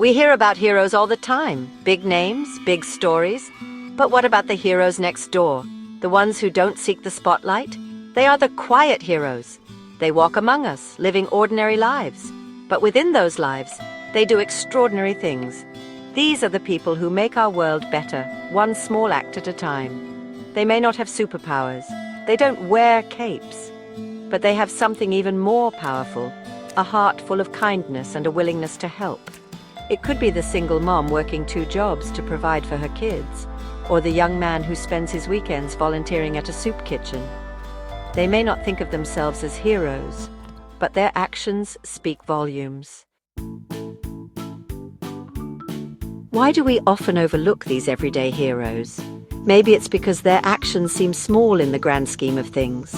We hear about heroes all the time, big names, big stories. But what about the heroes next door? The ones who don't seek the spotlight? They are the quiet heroes. They walk among us, living ordinary lives. But within those lives, they do extraordinary things. These are the people who make our world better, one small act at a time. They may not have superpowers. They don't wear capes. But they have something even more powerful, a heart full of kindness and a willingness to help. It could be the single mom working 2 jobs to provide for her kids, or the young man who spends his weekends volunteering at a soup kitchen. They may not think of themselves as heroes, but their actions speak volumes. Why do we often overlook these everyday heroes? Maybe it's because their actions seem small in the grand scheme of things.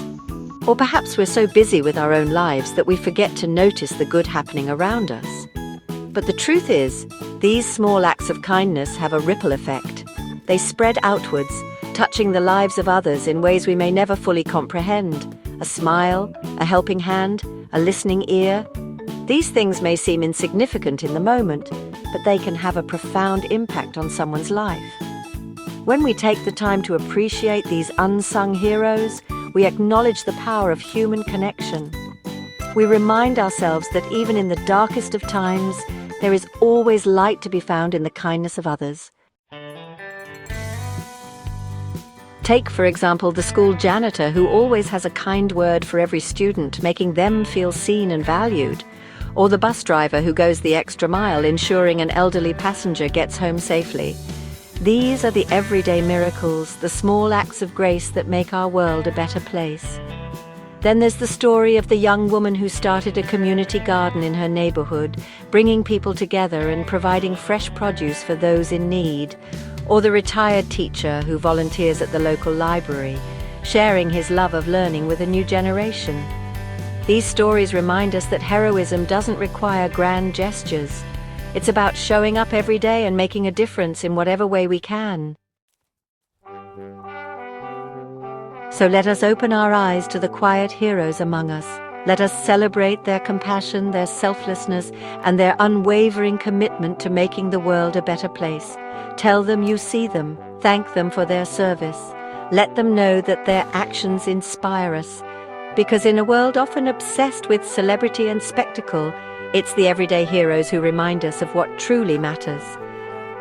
Or perhaps we're so busy with our own lives that we forget to notice the good happening around us. But the truth is, these small acts of kindness have a ripple effect. They spread outwards, touching the lives of others in ways we may never fully comprehend. A smile, a helping hand, a listening ear. These things may seem insignificant in the moment, but they can have a profound impact on someone's life. When we take the time to appreciate these unsung heroes, we acknowledge the power of human connection. We remind ourselves that even in the darkest of times, there is always light to be found in the kindness of others. Take, for example, the school janitor who always has a kind word for every student, making them feel seen and valued. Or the bus driver who goes the extra mile, ensuring an elderly passenger gets home safely. These are the everyday miracles, the small acts of grace that make our world a better place. Then there's the story of the young woman who started a community garden in her neighborhood, bringing people together and providing fresh produce for those in need. Or the retired teacher who volunteers at the local library, sharing his love of learning with a new generation. These stories remind us that heroism doesn't require grand gestures. It's about showing up every day and making a difference in whatever way we can. So let us open our eyes to the quiet heroes among us. Let us celebrate their compassion, their selflessness, and their unwavering commitment to making the world a better place. Tell them you see them. Thank them for their service. Let them know that their actions inspire us. Because in a world often obsessed with celebrity and spectacle, it's the everyday heroes who remind us of what truly matters.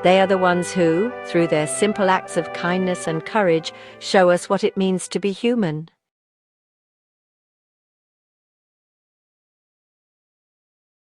They are the ones who, through their simple acts of kindness and courage, show us what it means to be human.